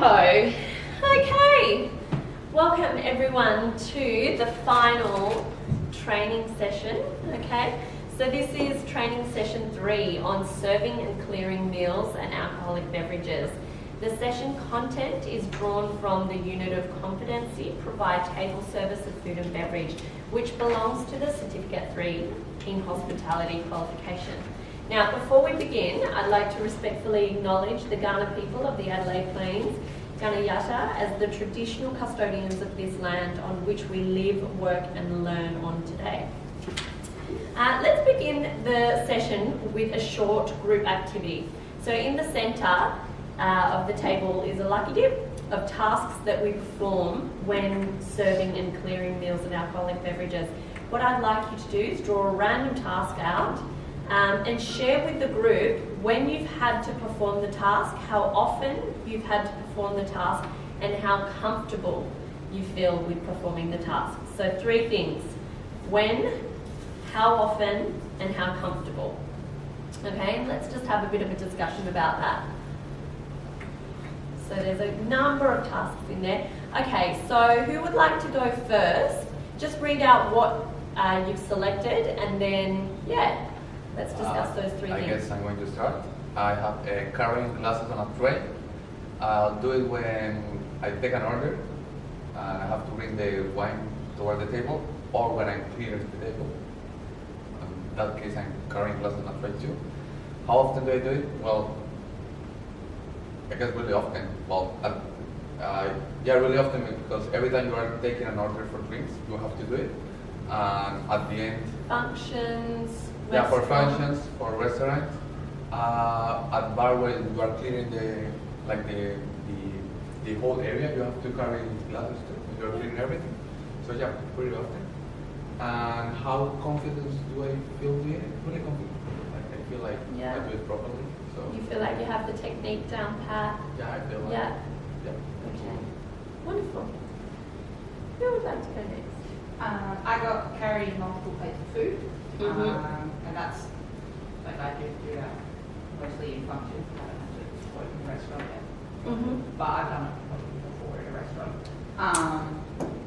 Righto. Okay. Welcome everyone to the final training session. Okay. So this is training session 3 on serving and clearing meals and alcoholic beverages. The session content is drawn from the unit of competency, provide table service of food and beverage, which belongs to the Certificate 3 in Hospitality qualification. Now, before we begin, I'd like to respectfully acknowledge the Kaurna people of the Adelaide Plains, Kaurna as the traditional custodians of this land on which we live, work and learn on today. Let's begin the session with a short group activity. So in the centre of the table is a lucky dip of tasks that we perform when serving and clearing meals of alcoholic beverages. What I'd like you to do is draw a random task out and share with the group when you've had to perform the task, how often you've had to perform the task, and how comfortable you feel with performing the task. So 3 things: when, how often, and how comfortable. Okay, and let's just have a bit of a discussion about that. So there's a number of tasks in there. Okay, so who would like to go first? Just read out what you've selected and then, let's discuss those 3 things. I guess I'm going to start. I have carrying glasses on a tray. I'll do it when I take an order and I have to bring the wine toward the table, or when I'm clearing the table. In that case, I'm carrying glasses on a tray too. How often do I do it? Well, I guess really often. Well, really often, because every time you are taking an order for drinks, you have to do it. And at the end, functions. Yeah, for functions, for restaurants. At bar where you are clearing the whole area, you have to carry glasses too. You are cleaning everything. So yeah, pretty often. And how confident do I feel doing it? Really confident. Like I feel like I do it properly. So you feel like you have the technique down pat? Yeah, I feel like. Yeah. Yeah. Okay. Wonderful. Who would like to go next? I got carrying multiple plates of food. Mm-hmm. And that's like I do that mostly in functions. I don't have to work in a restaurant yet. Mm-hmm. But I've done it probably before in a restaurant.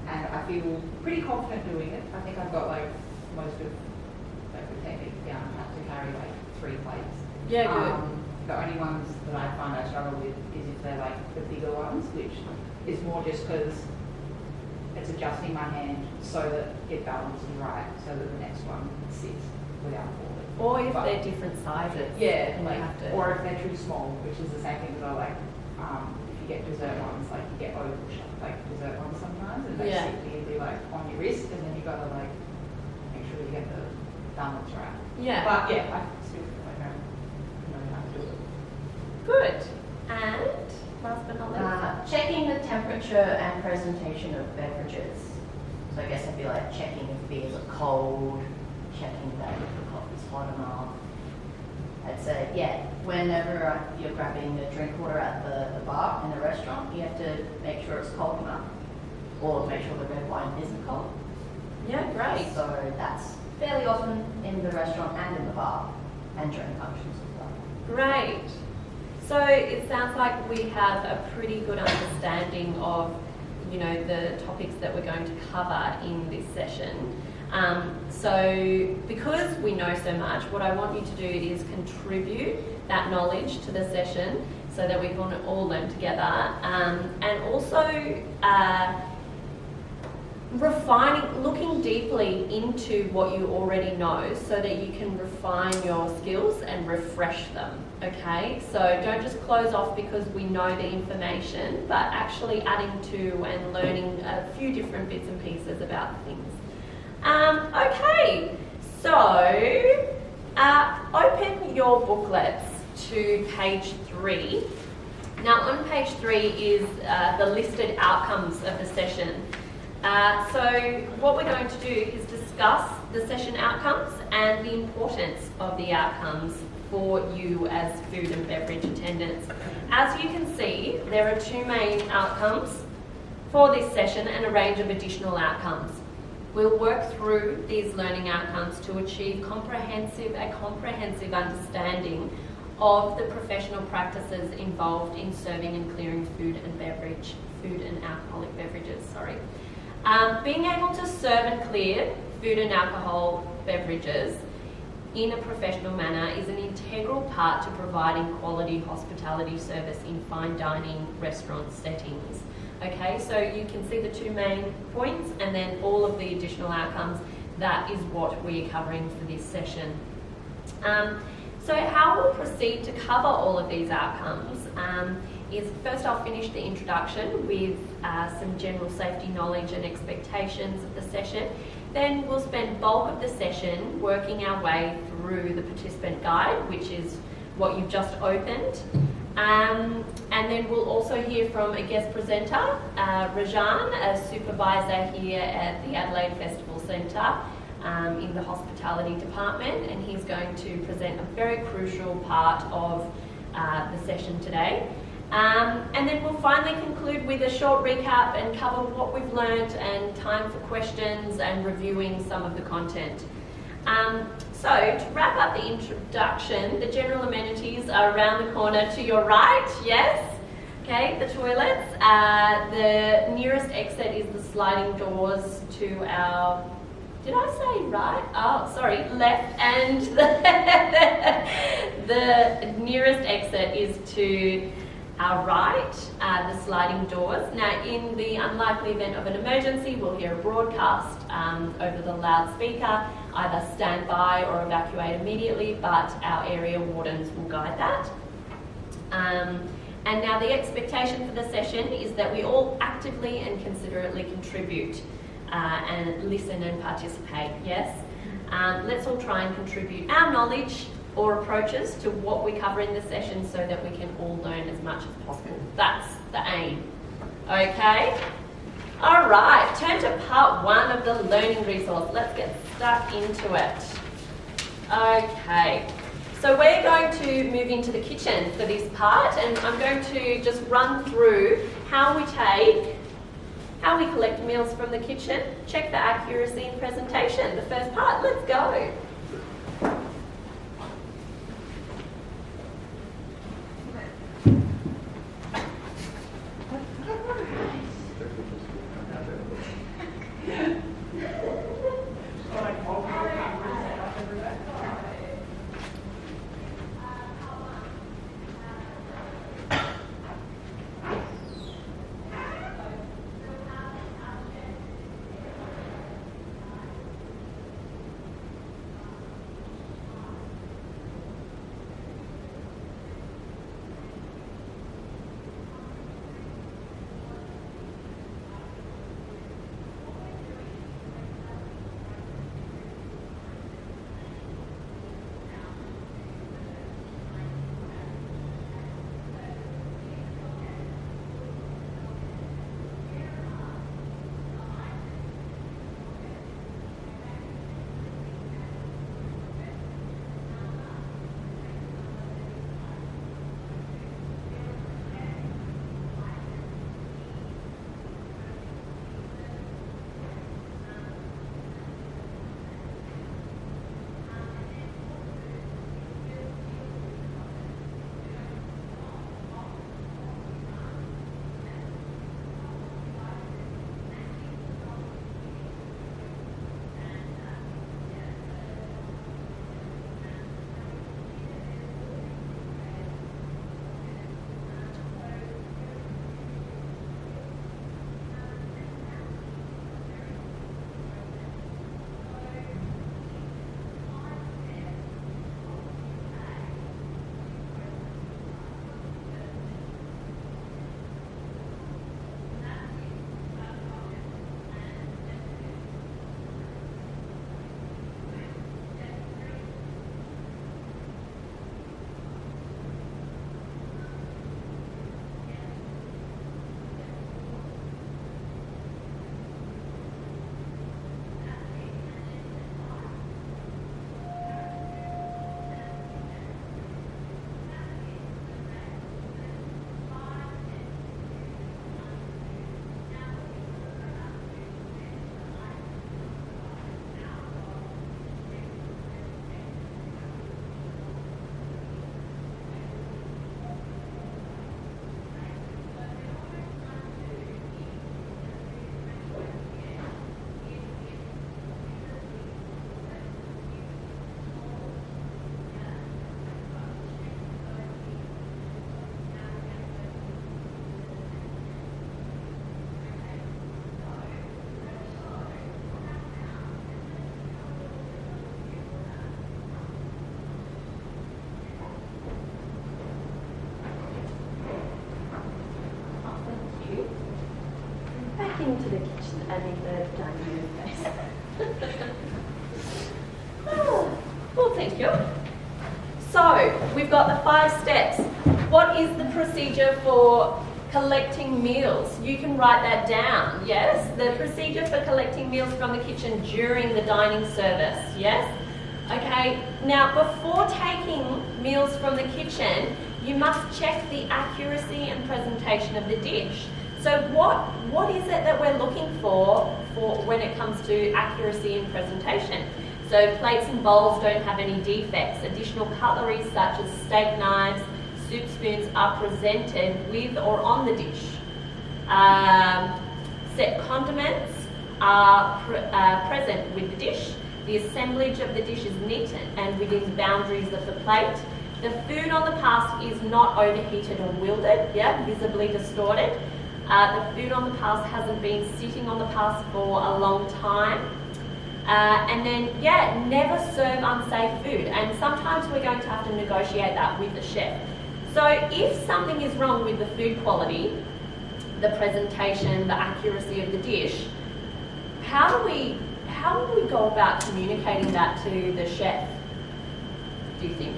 And I feel pretty confident doing it. I think I've got like most of the technique down. I have to carry like 3 plates. Yeah, good. The only ones that I find I struggle with is if they're like the bigger ones, which is more just because it's adjusting my hand so that it balances right, so that the next one sits without falling. Or if they're different sizes. Yeah, like, or if they're too small, which is the same thing as I like. If you get dessert ones, like you get oval like dessert ones sometimes, and they sit weirdly like on your wrist, and then you gotta like make sure you get the balance right. Yeah. But yeah, I still feel like I know how to do it. Good. And last but not least, checking the temperature and presentation of beverages. So I guess I'd be like checking if beers are cold, checking that if the coffee's hot enough. I'd say, whenever you're grabbing a drink order at the bar in the restaurant, you have to make sure it's cold enough, or make sure the red wine isn't cold. yeah, great. So that's fairly often in the restaurant and in the bar, and during functions as well. Great. So it sounds like we have a pretty good understanding of, the topics that we're going to cover in this session. So because we know so much, what I want you to do is contribute that knowledge to the session so that we can all learn together, and also looking deeply into what you already know so that you can refine your skills and refresh them, okay? So don't just close off because we know the information, but actually adding to and learning a few different bits and pieces about things. Okay, so open your booklets to page 3. Now on page 3 is the listed outcomes of the session. So what we're going to do is discuss the session outcomes and the importance of the outcomes for you as food and beverage attendants. As you can see, there are 2 main outcomes for this session and a range of additional outcomes. We'll work through these learning outcomes to achieve a comprehensive understanding of the professional practices involved in serving and clearing food and alcoholic beverages, sorry. Being able to serve and clear food and alcohol beverages in a professional manner is an integral part to providing quality hospitality service in fine dining restaurant settings. Okay, so you can see the two main points and then all of the additional outcomes. That is what we're covering for this session. So how we'll proceed to cover all of these outcomes is first I'll finish the introduction with some general safety knowledge and expectations of the session. Then we'll spend bulk of the session working our way through the participant guide, which is what you've just opened. And then we'll also hear from a guest presenter, Rajan, a supervisor here at the Adelaide Festival Centre in the hospitality department, and he's going to present a very crucial part of the session today. And then we'll finally conclude with a short recap and cover what we've learned and time for questions and reviewing some of the content. So to wrap up the introduction, the general amenities are around the corner to your right, yes? Okay, the toilets. The nearest exit is the sliding doors to our, did I say right? Oh, sorry, left, and the nearest exit is to our right, the sliding doors. Now, in the unlikely event of an emergency, we'll hear a broadcast over the loudspeaker, either stand by or evacuate immediately, but our area wardens will guide that. And now the expectation for the session is that we all actively and considerately contribute and listen and participate, yes? Let's all try and contribute our knowledge or approaches to what we cover in the session so that we can all learn as much as possible. That's the aim. Okay? All right, turn to part one of the learning resource. Let's get stuck into it. Okay, so we're going to move into the kitchen for this part, and I'm going to just run through how we collect meals from the kitchen, check for accuracy in presentation. The first part, let's go. into the kitchen and in the dining room space. Well, thank you. So, we've got the 5 steps. What is the procedure for collecting meals? You can write that down, yes? The procedure for collecting meals from the kitchen during the dining service, yes? Okay, now before taking meals from the kitchen, you must check the accuracy and presentation of the dish. So what is it that we're looking for when it comes to accuracy and presentation? So plates and bowls don't have any defects. Additional cutlery such as steak knives, soup spoons are presented with or on the dish. Set condiments are present with the dish. The assemblage of the dish is neat and within the boundaries of the plate. The food on the pass is not overheated or wilted, visibly distorted. The food on the pass hasn't been sitting on the pass for a long time. And then, never serve unsafe food. And sometimes we're going to have to negotiate that with the chef. So if something is wrong with the food quality, the presentation, the accuracy of the dish, how do we go about communicating that to the chef, do you think?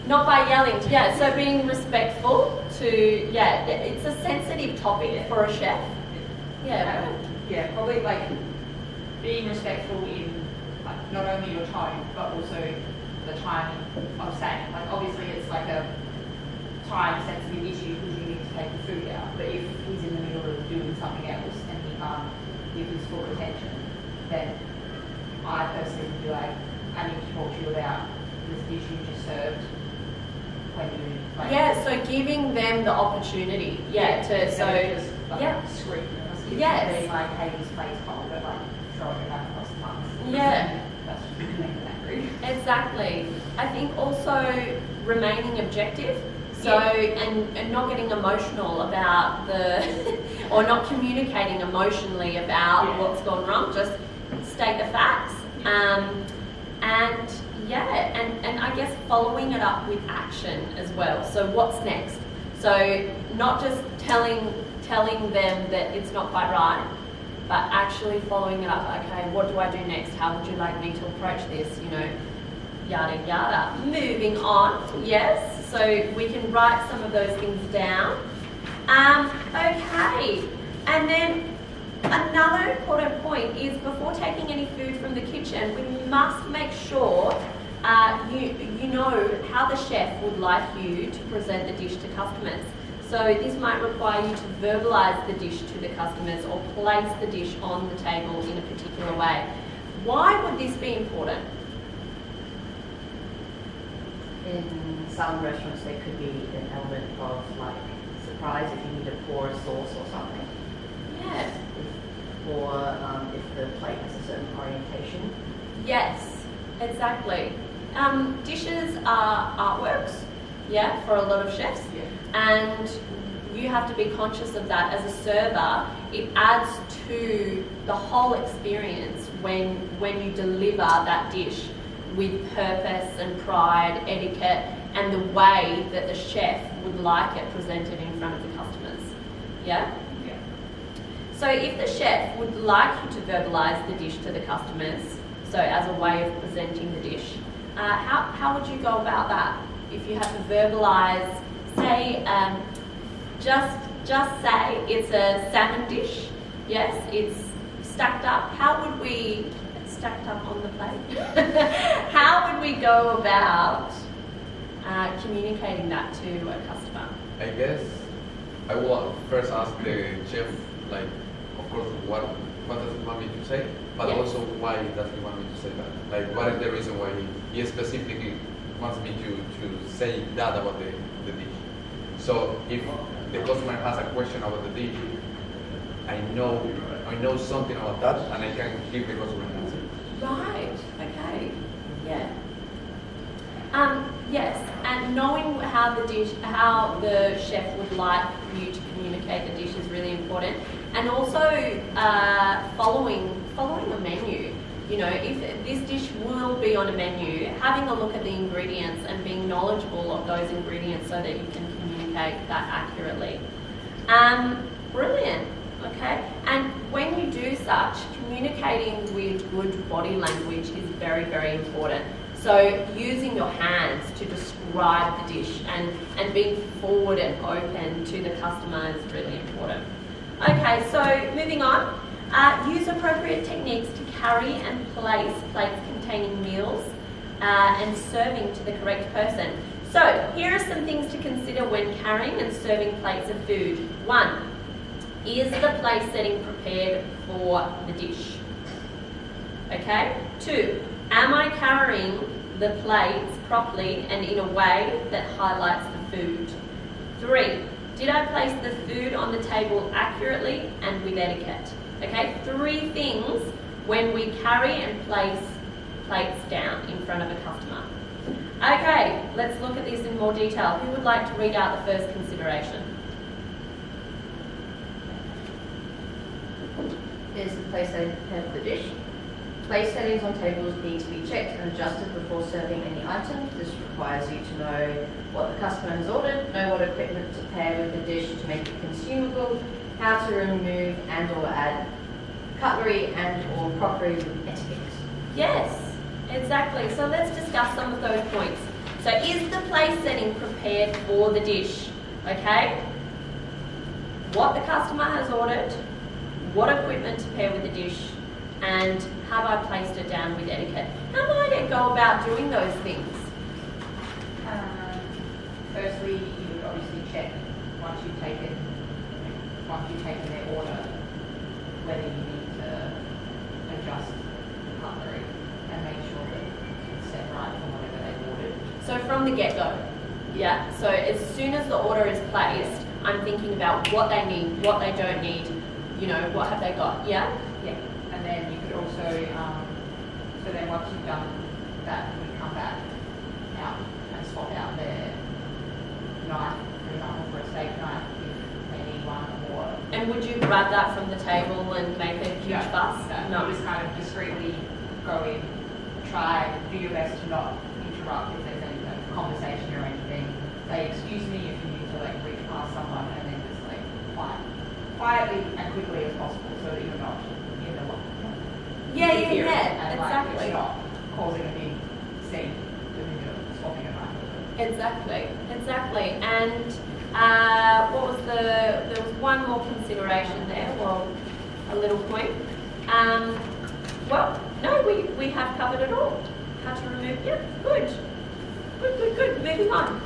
Not by yelling, so being respectful to, it's a sensitive topic for a chef. Probably like being respectful in like not only your tone but also the timing of saying. Like obviously it's like a time sensitive issue because you need to take the food out. But if he's in the middle of doing something else and he can't give his full attention, then I personally would be like, I need to talk to you about this dish you just served. When you like, so giving them the opportunity, screaming. Yes. Being like, hey, this plate's cold, but like throwing it back across the pass. That's just making them angry. Exactly. I think also remaining objective. So, and not getting emotional about or not communicating emotionally about what's gone wrong, just state the facts. And I guess following it up with action as well. So what's next? So not just telling them that it's not quite right, but actually following it up. Okay, what do I do next? How would you like me to approach this? Yada yada. Moving on, yes. So we can write some of those things down. Okay, and then another important point is before taking any food from the kitchen, we must make sure you know how the chef would like you to present the dish to customers. So this might require you to verbalise the dish to the customers or place the dish on the table in a particular way. Why would this be important? In some restaurants there could be an element of like surprise if you need to pour a sauce or something. Yes. Or if the plate has a certain orientation. Yes, exactly. Dishes are artworks, for a lot of chefs. And you have to be conscious of that as a server. It adds to the whole experience when you deliver that dish with purpose and pride, etiquette, and the way that the chef would like it presented in front of the customers. So if the chef would like you to verbalise the dish to the customers, so as a way of presenting the dish, how would you go about that? If you had to verbalise, say, just say it's a salmon dish, yes, it's stacked up. How would we, stacked up on the plate, how would we go about communicating that to a customer? I guess I will first ask the chef, like, of course, what does he want me to say, but also why does he want me to say that? Like, what is the reason why he specifically wants me to say that about the dish? So if the customer has a question about the dish, I know something about that, and I can give the customer an answer. Right. Okay. Yes, and knowing how the chef would like you to communicate the dish is really important, and also following a menu. If this dish will be on a menu, having a look at the ingredients and being knowledgeable of those ingredients so that you can communicate that accurately. Brilliant, okay? And when you do such, communicating with good body language is very, very important. So using your hands to describe the dish and being forward and open to the customer is really important. Okay, so moving on. Use appropriate techniques to carry and place plates containing meals and serving to the correct person. So here are some things to consider when carrying and serving plates of food. 1. Is the place setting prepared for the dish? Okay. 2. Am I carrying the plates properly and in a way that highlights the food? 3. Did I place the food on the table accurately and with etiquette? Okay, 3 things when we carry and place plates down in front of a customer. Okay, let's look at this in more detail. Who would like to read out the first consideration? There's the place setting prepared for the dish. Place settings on tables need to be checked and adjusted before serving any item. This requires you to know what the customer has ordered, know what equipment to pair with the dish to make it consumable, how to remove and or add cutlery and or crockery with etiquette. Yes, exactly. So let's discuss some of those points. So is the place setting prepared for the dish? Okay. What the customer has ordered, what equipment to pair with the dish, and have I placed it down with etiquette? How might I go about doing those things? Firstly, you would obviously check once you've taken their order, whether you need to adjust the cutlery and make sure that it's set right from whatever they've ordered. So from the get-go, yeah. So as soon as the order is placed, I'm thinking about what they need, what they don't need, you know, what have they got, yeah? Yeah, and then you could also, so then once you've done that, you come back out and swap out their knife, for example, for a steak knife, if they need one, or... And would you grab that from the table and make a huge fuss? No, you just kind of discreetly go in, do your best to not interrupt if there's any conversation or anything. Say, excuse me if you need to like reach past someone, and then just like quietly and quickly as possible so that you're not in the Yeah, and exactly. Like, it's not causing a big scene when you're swapping a knife. Exactly. And there was one more consideration there, well, a little point. Well, no, we have covered it all. How to remove, yeah, good. Moving on.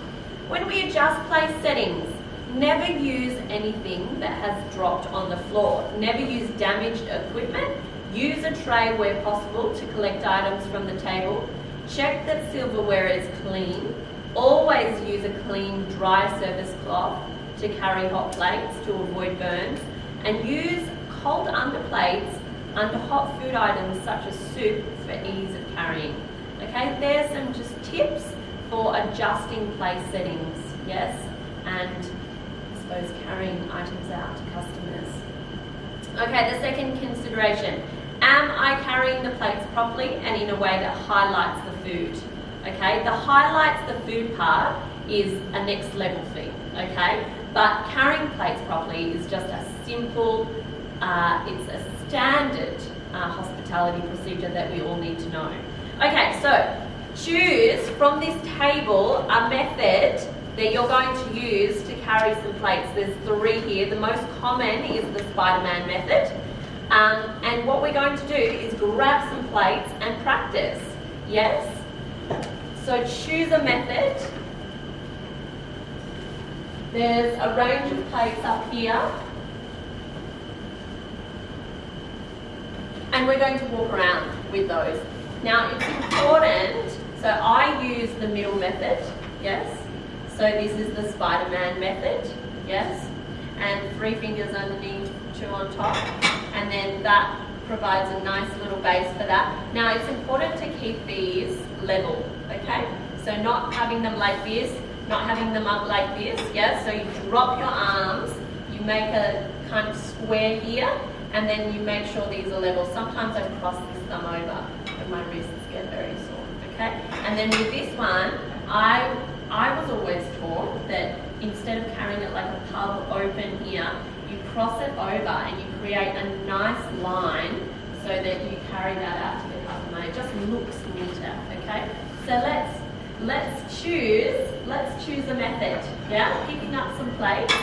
When we adjust place settings, never use anything that has dropped on the floor. Never use damaged equipment. Use a tray where possible to collect items from the table. Check that silverware is clean. Always use a clean, dry surface cloth to carry hot plates to avoid burns. And use cold underplates under hot food items such as soup for ease of carrying. Okay, there's some just tips for adjusting place settings, yes, and I suppose carrying items out to customers. Okay, the second consideration. Am I carrying the plates properly and in a way that highlights the food? Okay, the highlights the food part is a next level thing, okay? But carrying plates properly is just a simple, it's a standard hospitality procedure that we all need to know. Okay, so choose from this table a method that you're going to use to carry some plates. There's 3 here. The most common is the Spider-Man method. And what we're going to do is grab some plates and practice. Yes? So choose a method. There's a range of plates up here. And we're going to walk around with those. Now it's important, so I use the middle method, yes? So this is the Spider-Man method, yes? And 3 fingers underneath, 2 on top. And then that provides a nice little base for that. Now it's important to keep these level, okay? So not having them like this, not having them up like this, yes? So you drop your arms, you make a kind of square here, and then you make sure these are level. Sometimes I cross this thumb over and my wrists get very sore, okay? And then with this one, I was always taught that instead of carrying it like a pub open here, you cross it over and you create a nice line so that you carry that out to the customer. It just looks neater, okay? So let's choose a method, yeah? Picking up some plates.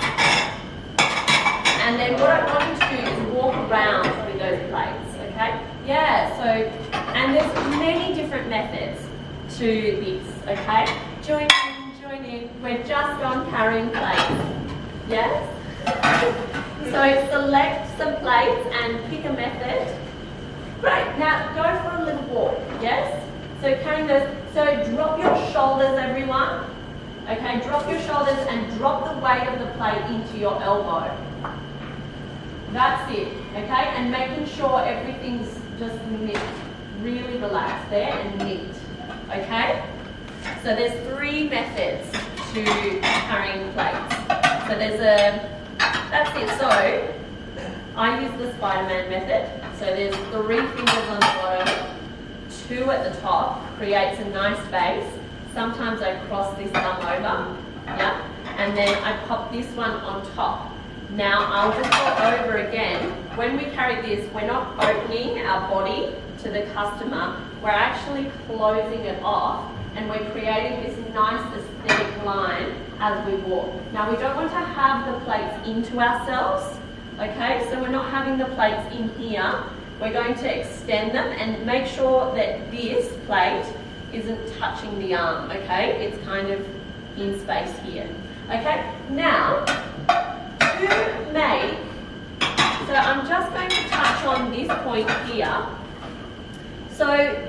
And then what I want you to do is walk around with those plates, okay? Yeah, so, and there's many different methods to this, okay? Join in. We're just on carrying plates, yes? So select some plates and pick a method. Great, now go for a little walk, yes? So carrying those, so drop your shoulders, everyone. Okay, drop your shoulders and drop the weight of the plate into your elbow. That's it, okay? And making sure everything's just neat, really relaxed there and neat, okay? So there's 3 methods to carrying plates. So that's it. So I use the Spider-Man method. So there's 3 fingers on the bottom, 2 at the top, creates a nice base. Sometimes I cross this thumb over, yeah? And then I pop this one on top. Now I'll just go over again. When we carry this, we're not opening our body to the customer. We're actually closing it off and we're creating this nice aesthetic line as we walk. Now we don't want to have the plates into ourselves, okay? So we're not having the plates in here. We're going to extend them and make sure that this plate isn't touching the arm, okay? It's kind of in space here, okay? Now, to make, so I'm just going to touch on this point here. So,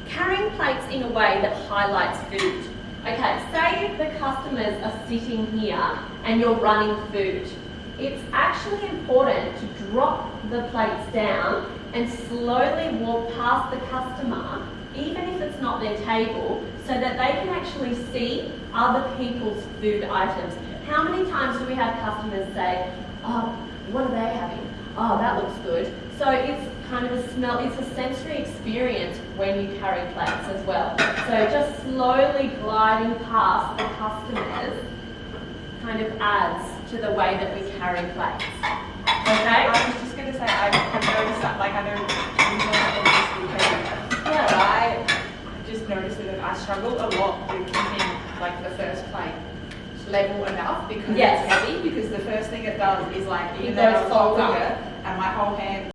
carrying plates in a way that highlights food. Okay, say the customers are sitting here and you're running food. It's actually important to drop the plates down and slowly walk past the customer, even if it's not their table, so that they can actually see other people's food items. How many times do we have customers say, oh, what are they having? Oh, that looks good. So it's kind of a smell, it's a sensory experience when you carry plates as well. So just slowly gliding past the customers kind of adds to the way that we carry plates. Okay? I was just going to say, I have noticed that, like, I know we know that all this weekend, Yeah. but I just noticed that I struggle a lot with keeping, like, the first plate level enough because Yes. it's heavy, because the first thing it does is, like, even It though goes I'm fold holding up. it and my whole hand